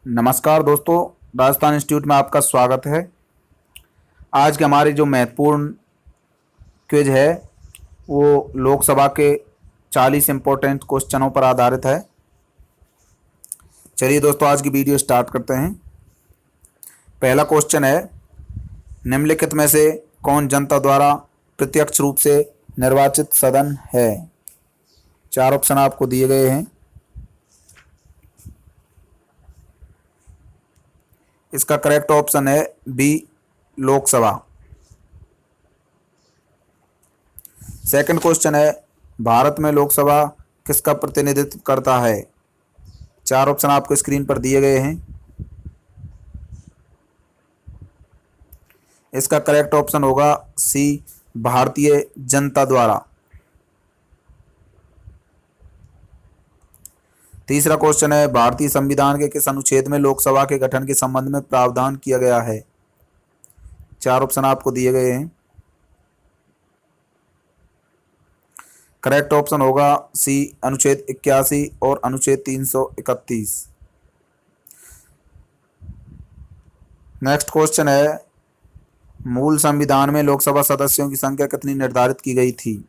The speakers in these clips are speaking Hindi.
नमस्कार दोस्तों, राजस्थान इंस्टीट्यूट में आपका स्वागत है। आज के हमारे जो महत्वपूर्ण क्विज है वो लोकसभा के 40 इम्पोर्टेंट क्वेश्चनों पर आधारित है। चलिए दोस्तों, आज की वीडियो स्टार्ट करते हैं। पहला क्वेश्चन है, निम्नलिखित में से कौन जनता द्वारा प्रत्यक्ष रूप से निर्वाचित सदन है? 4 ऑप्शन आपको दिए गए हैं। इसका करेक्ट ऑप्शन है बी, लोकसभा। सेकंड क्वेश्चन है, भारत में लोकसभा किसका प्रतिनिधित्व करता है? 4 ऑप्शन आपको स्क्रीन पर दिए गए हैं। इसका करेक्ट ऑप्शन होगा सी, भारतीय जनता द्वारा। तीसरा क्वेश्चन है, भारतीय संविधान के किस अनुच्छेद में लोकसभा के गठन के संबंध में प्रावधान किया गया है? 4 ऑप्शन आपको दिए गए हैं। करेक्ट ऑप्शन होगा सी, अनुच्छेद 81 और अनुच्छेद 331। नेक्स्ट क्वेश्चन है, मूल संविधान में लोकसभा सदस्यों की संख्या कितनी निर्धारित की गई थी?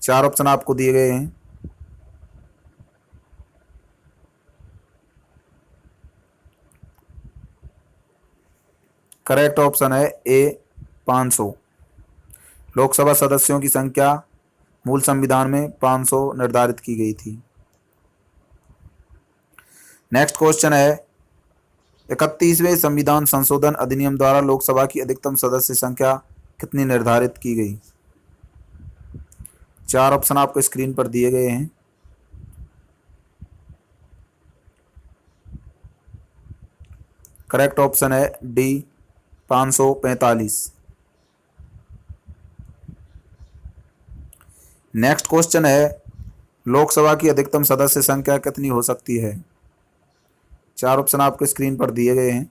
4 ऑप्शन आपको दिए गए हैं। करेक्ट ऑप्शन है ए, 500। लोकसभा सदस्यों की संख्या मूल संविधान में 500 निर्धारित की गई थी। नेक्स्ट क्वेश्चन है, 31वें संविधान संशोधन अधिनियम द्वारा लोकसभा की अधिकतम सदस्य संख्या कितनी निर्धारित की गई? 4 ऑप्शन आपको स्क्रीन पर दिए गए हैं। करेक्ट ऑप्शन है डी, 545। नेक्स्ट क्वेश्चन है, लोकसभा की अधिकतम सदस्य संख्या कितनी हो सकती है? 4 ऑप्शन आपको स्क्रीन पर दिए गए हैं।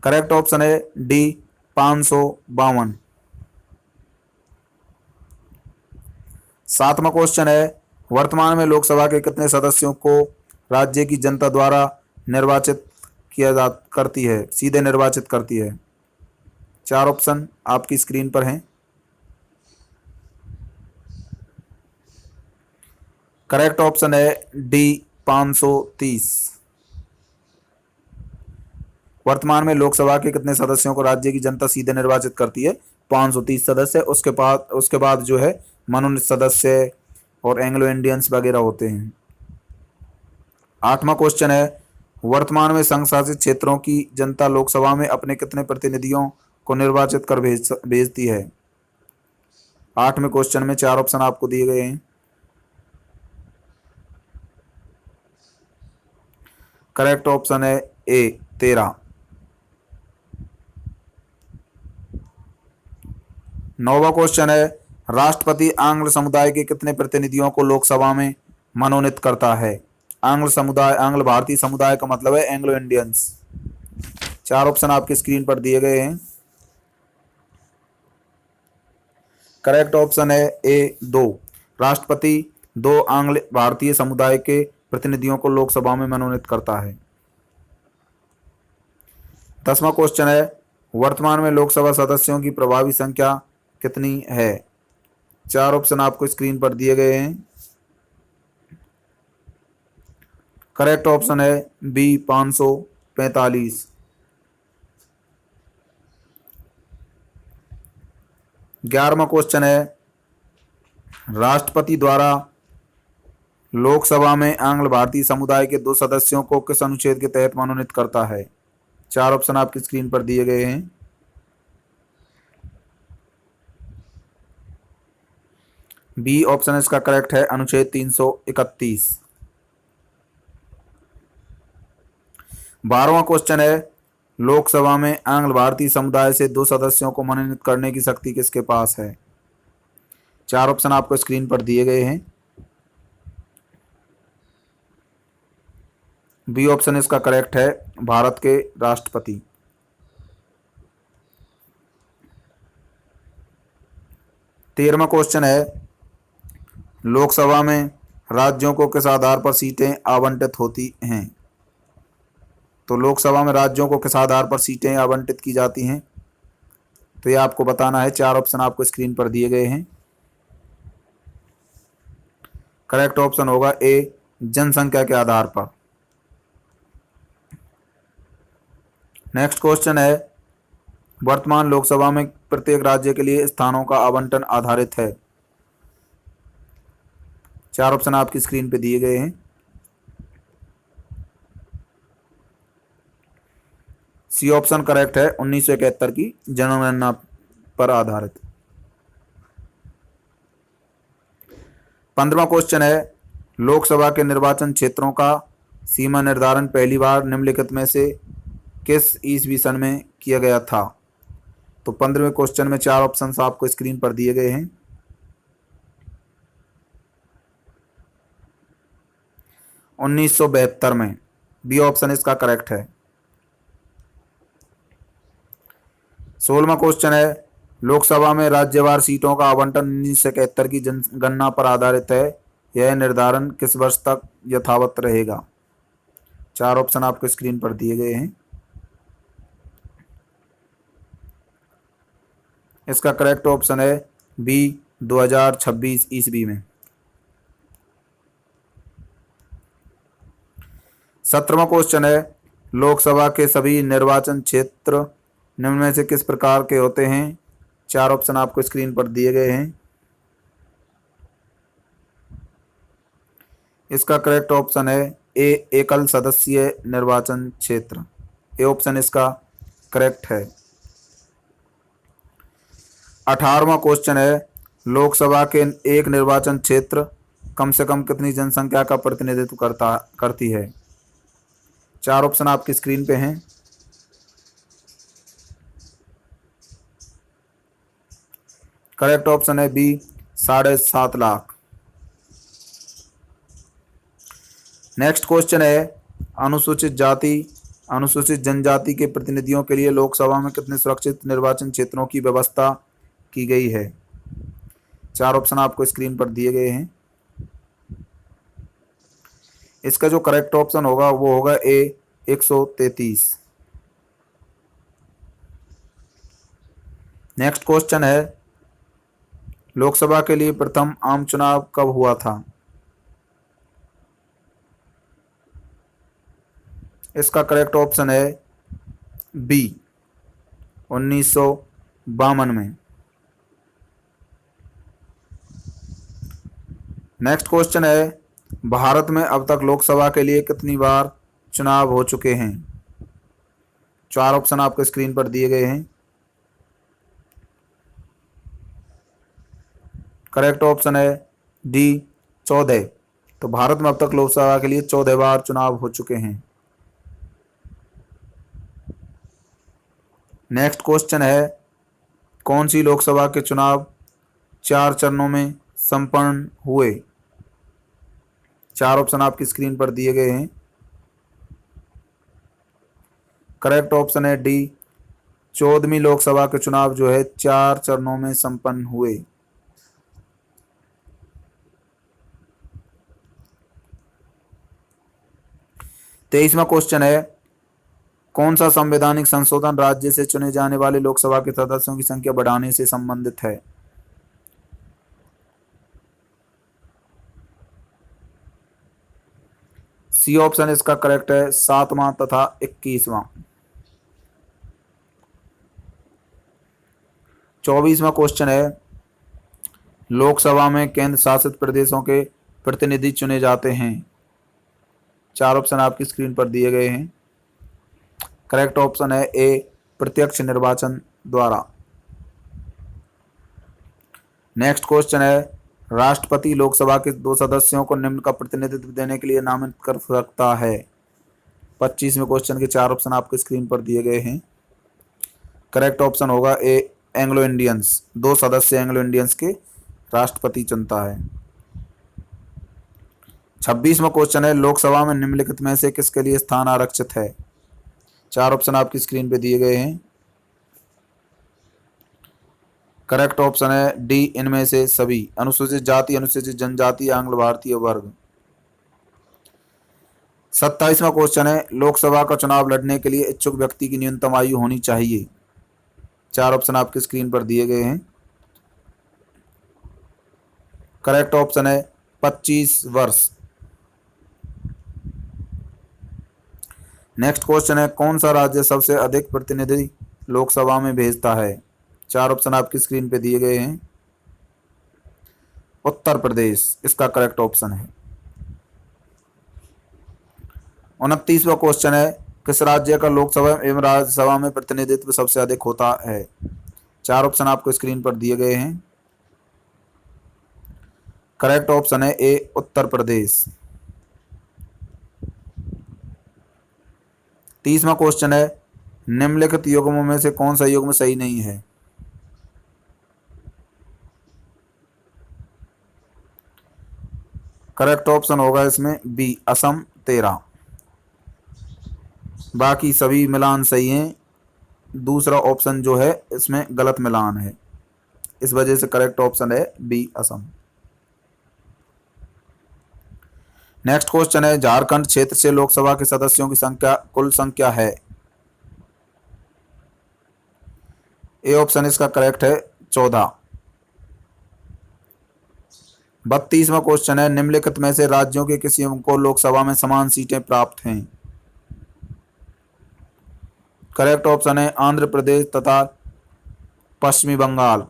करेक्ट ऑप्शन है डी, 552। सातवां क्वेश्चन है, वर्तमान में लोकसभा के कितने सदस्यों को राज्य की जनता द्वारा निर्वाचित करती है, सीधे निर्वाचित करती है? 4 ऑप्शन आपकी स्क्रीन पर हैं। करेक्ट ऑप्शन है डी, 530। वर्तमान में लोकसभा के कितने सदस्यों को राज्य की जनता सीधे निर्वाचित करती है? 530 सदस्य। उसके बाद जो है मनोनीत सदस्य और एंग्लो इंडियंस वगैरह होते हैं। आठवां क्वेश्चन है, वर्तमान में संघ शासित क्षेत्रों की जनता लोकसभा में अपने कितने प्रतिनिधियों को निर्वाचित कर भेजती है? 8वें क्वेश्चन में 4 ऑप्शन आपको दिए गए हैं। करेक्ट ऑप्शन है ए, 13। 9वां क्वेश्चन है, राष्ट्रपति आंग्ल समुदाय के कितने प्रतिनिधियों को लोकसभा में मनोनीत करता है? आंग्ल समुदाय, आंग्ल भारतीय समुदाय का मतलब है एंग्लो इंडियंस। 4 ऑप्शन आपकी स्क्रीन पर दिए गए हैं। करेक्ट ऑप्शन है ए, 2। राष्ट्रपति 2 आंग्ल भारतीय समुदाय के प्रतिनिधियों को लोकसभा में मनोनीत करता है। 10वां क्वेश्चन है, वर्तमान में लोकसभा सदस्यों की प्रभावी संख्या कितनी है? 4 ऑप्शन आपको स्क्रीन पर दिए गए हैं। करेक्ट ऑप्शन है बी, 545। 11वां क्वेश्चन है, राष्ट्रपति द्वारा लोकसभा में आंग्ल भारतीय समुदाय के 2 सदस्यों को किस अनुच्छेद के तहत मनोनीत करता है? 4 ऑप्शन आपकी स्क्रीन पर दिए गए हैं। बी ऑप्शन इसका करेक्ट है, अनुच्छेद 331। 12वां क्वेश्चन है, लोकसभा में आंग्ल भारतीय समुदाय से 2 सदस्यों को मनोनीत करने की शक्ति किसके पास है? 4 ऑप्शन आपको स्क्रीन पर दिए गए हैं। बी ऑप्शन इसका करेक्ट है, भारत के राष्ट्रपति। 13वां क्वेश्चन है, लोकसभा में राज्यों को किस आधार पर सीटें आवंटित होती हैं? तो लोकसभा में राज्यों को किस आधार पर सीटें आवंटित की जाती हैं? तो ये आपको बताना है। 4 ऑप्शन आपको स्क्रीन पर दिए गए हैं। करेक्ट ऑप्शन होगा ए, जनसंख्या के आधार पर। नेक्स्ट क्वेश्चन है, वर्तमान लोकसभा में प्रत्येक राज्य के लिए स्थानों का आवंटन आधारित है। 4 ऑप्शन आपकी स्क्रीन पे दिए गए हैं। सी ऑप्शन करेक्ट है, 1971 की जनगणना पर आधारित। 15वां क्वेश्चन है, लोकसभा के निर्वाचन क्षेत्रों का सीमा निर्धारण पहली बार निम्नलिखित में से किस ईस्वी सन में किया गया था? तो 15वें क्वेश्चन में 4 ऑप्शन आपको स्क्रीन पर दिए गए हैं। 1972 में, बी ऑप्शन इसका करेक्ट है। 16वां क्वेश्चन है, लोकसभा में राज्यवार सीटों का आवंटन 1971 की जनगणना पर आधारित है। यह निर्धारण किस वर्ष तक यथावत रहेगा? 4 ऑप्शन आपको स्क्रीन पर दिए गए हैं। इसका करेक्ट ऑप्शन है बी, 2026 ईस्वी में। 17वां क्वेश्चन है, लोकसभा के सभी निर्वाचन क्षेत्र निम्न में से किस प्रकार के होते हैं? 4 ऑप्शन आपको स्क्रीन पर दिए गए हैं। इसका करेक्ट ऑप्शन है ए, एकल सदस्यीय निर्वाचन क्षेत्र। ए ऑप्शन इसका करेक्ट है। 18वां क्वेश्चन है, लोकसभा के एक निर्वाचन क्षेत्र कम से कम कितनी जनसंख्या का प्रतिनिधित्व करती है? 4 ऑप्शन आपकी स्क्रीन पे हैं। करेक्ट ऑप्शन है बी, 7.5 लाख। नेक्स्ट क्वेश्चन है, अनुसूचित जाति अनुसूचित जनजाति के प्रतिनिधियों के लिए लोकसभा में कितने सुरक्षित निर्वाचन क्षेत्रों की व्यवस्था की गई है? 4 ऑप्शन आपको स्क्रीन पर दिए गए हैं। इसका जो करेक्ट ऑप्शन होगा वो होगा ए, 133। नेक्स्ट क्वेश्चन है, लोकसभा के लिए प्रथम आम चुनाव कब हुआ था? इसका करेक्ट ऑप्शन है बी, 1952 में। नेक्स्ट क्वेश्चन है, भारत में अब तक लोकसभा के लिए कितनी बार चुनाव हो चुके हैं? 4 ऑप्शन आपको स्क्रीन पर दिए गए हैं। करेक्ट ऑप्शन है डी, 14। तो भारत में अब तक लोकसभा के लिए 14 बार चुनाव हो चुके हैं। नेक्स्ट क्वेश्चन है, कौन सी लोकसभा के चुनाव 4 चरणों में संपन्न हुए? 4 ऑप्शन आपकी स्क्रीन पर दिए गए हैं। करेक्ट ऑप्शन है डी, 14वीं लोकसभा के चुनाव जो है 4 चरणों में संपन्न हुए। तेईसवां क्वेश्चन है, कौन सा संवैधानिक संशोधन राज्य से चुने जाने वाले लोकसभा के सदस्यों की संख्या बढ़ाने से संबंधित है? सी ऑप्शन इसका करेक्ट है, 7वां तथा 21वां। 24वां क्वेश्चन है, लोकसभा में केंद्र शासित प्रदेशों के प्रतिनिधि चुने जाते हैं। 4 ऑप्शन आपकी स्क्रीन पर दिए गए हैं। करेक्ट ऑप्शन है ए, प्रत्यक्ष निर्वाचन द्वारा। नेक्स्ट क्वेश्चन है, राष्ट्रपति लोकसभा के 2 सदस्यों को निम्न का प्रतिनिधित्व देने के लिए नामित कर सकता है। 25वें क्वेश्चन के 4 ऑप्शन आपको स्क्रीन पर दिए गए हैं। करेक्ट ऑप्शन होगा ए, एंग्लो इंडियंस। 2 सदस्य एंग्लो इंडियंस के राष्ट्रपति चुनता है। 26वां क्वेश्चन है, लोकसभा में निम्नलिखित में से किसके लिए स्थान आरक्षित है? 4 ऑप्शन आपकी स्क्रीन पे दिए गए हैं। करेक्ट ऑप्शन है डी, इनमें से सभी। अनुसूचित जाति, अनुसूचित जनजाति, आंग्ल भारतीय वर्ग। 27वां क्वेश्चन है, लोकसभा का चुनाव लड़ने के लिए इच्छुक व्यक्ति की न्यूनतम आयु होनी चाहिए। 4 ऑप्शन आपकी स्क्रीन पर दिए गए हैं। करेक्ट ऑप्शन है 25 वर्ष। नेक्स्ट क्वेश्चन है, कौन सा राज्य सबसे अधिक प्रतिनिधि लोकसभा में भेजता है। 4 ऑप्शन आपकी स्क्रीन पे दिए गए हैं। उत्तर प्रदेश इसका करेक्ट ऑप्शन है। 29वां क्वेश्चन है, किस राज्य का लोकसभा एवं राज्यसभा में प्रतिनिधित्व सबसे अधिक होता है। 4 ऑप्शन आपको स्क्रीन पर दिए गए हैं। करेक्ट ऑप्शन है ए, उत्तर प्रदेश। 30वां क्वेश्चन है, निम्नलिखित युग्मों में से कौन सा युग्म सही नहीं है। करेक्ट ऑप्शन होगा इसमें बी, असम 13। बाकी सभी मिलान सही हैं। दूसरा ऑप्शन जो है इसमें गलत मिलान है, इस वजह से करेक्ट ऑप्शन है बी, असम। नेक्स्ट क्वेश्चन है, झारखंड क्षेत्र से लोकसभा के सदस्यों की संख्या कुल संख्या है। ए ऑप्शन इसका करेक्ट है 14। 32वां क्वेश्चन है, निम्नलिखित में से राज्यों के किसी को लोकसभा में समान सीटें प्राप्त हैं। करेक्ट ऑप्शन है आंध्र प्रदेश तथा पश्चिमी बंगाल,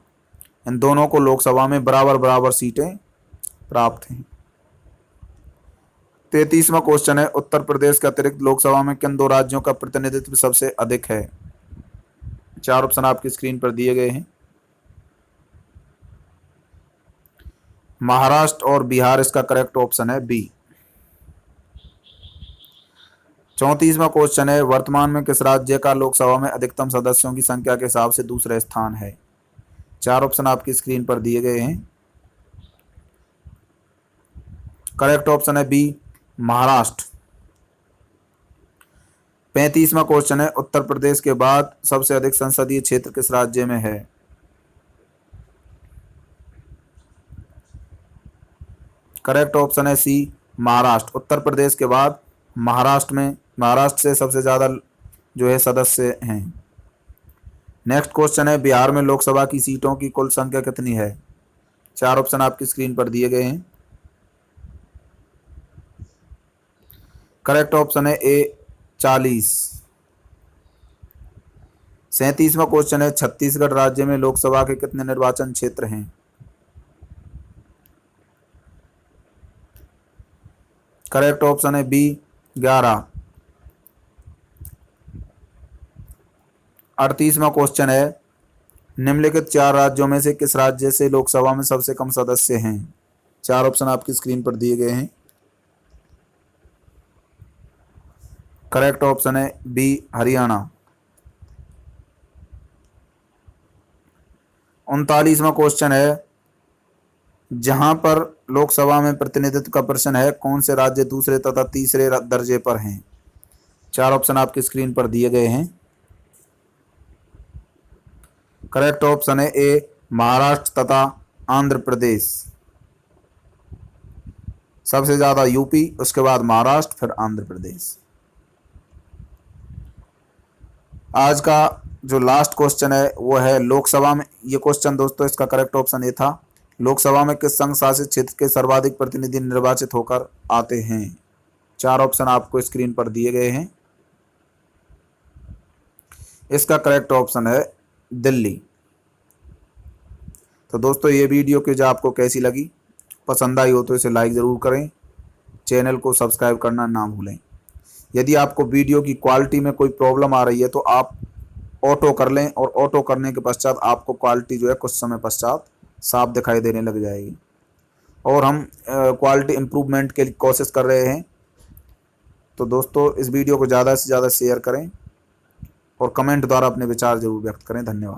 इन दोनों को लोकसभा में बराबर बराबर सीटें प्राप्त हैं। 33वां क्वेश्चन है, उत्तर प्रदेश के अतिरिक्त लोकसभा में किन दो राज्यों का प्रतिनिधित्व सबसे अधिक है। 4 ऑप्शन आपकी स्क्रीन पर दिए गए हैं। महाराष्ट्र और बिहार इसका करेक्ट ऑप्शन है बी। 34वां क्वेश्चन है, वर्तमान में किस राज्य का लोकसभा में अधिकतम सदस्यों की संख्या के हिसाब से दूसरा स्थान है। 4 ऑप्शन आपकी स्क्रीन पर दिए गए हैं। करेक्ट ऑप्शन है बी, महाराष्ट्र। 35वां क्वेश्चन है, उत्तर प्रदेश के बाद सबसे अधिक संसदीय क्षेत्र किस राज्य में है। करेक्ट ऑप्शन है सी, महाराष्ट्र। उत्तर प्रदेश के बाद महाराष्ट्र से सबसे ज़्यादा जो है सदस्य हैं। नेक्स्ट क्वेश्चन है, बिहार में लोकसभा की सीटों की कुल संख्या कितनी है। 4 ऑप्शन आपकी स्क्रीन पर दिए गए हैं। करेक्ट ऑप्शन है ए, 40। 37वां क्वेश्चन है, छत्तीसगढ़ राज्य में लोकसभा के कितने निर्वाचन क्षेत्र हैं। करेक्ट ऑप्शन है बी, 11। 38वां क्वेश्चन है, निम्नलिखित 4 राज्यों में से किस राज्य से लोकसभा में सबसे कम सदस्य हैं। 4 ऑप्शन आपकी स्क्रीन पर दिए गए हैं। करेक्ट ऑप्शन है बी, हरियाणा। 39वां क्वेश्चन है, जहां पर लोकसभा में प्रतिनिधित्व का प्रश्न है, कौन से राज्य दूसरे तथा तीसरे दर्जे पर हैं। 4 ऑप्शन आपकी स्क्रीन पर दिए गए हैं। करेक्ट ऑप्शन है ए, महाराष्ट्र तथा आंध्र प्रदेश। सबसे ज्यादा यूपी, उसके बाद महाराष्ट्र, फिर आंध्र प्रदेश। आज का जो लास्ट क्वेश्चन है वो है, लोकसभा में, ये क्वेश्चन दोस्तों इसका करेक्ट ऑप्शन ए था, लोकसभा में किस संघ शासित क्षेत्र के सर्वाधिक प्रतिनिधि निर्वाचित होकर आते हैं। 4 ऑप्शन आपको स्क्रीन पर दिए गए हैं। इसका करेक्ट ऑप्शन है दिल्ली। तो दोस्तों ये वीडियो जो आपको कैसी लगी, पसंद आई हो तो इसे लाइक ज़रूर करें, चैनल को सब्सक्राइब करना ना भूलें। यदि आपको वीडियो की क्वालिटी में कोई प्रॉब्लम आ रही है तो आप ऑटो कर लें, और ऑटो करने के पश्चात आपको क्वालिटी जो है कुछ समय पश्चात साफ दिखाई देने लग जाएगी। और हम क्वालिटी इम्प्रूवमेंट के लिए कोशिश कर रहे हैं। तो दोस्तों इस वीडियो को ज़्यादा से ज़्यादा शेयर करें और कमेंट द्वारा अपने विचार जरूर व्यक्त करें। धन्यवाद।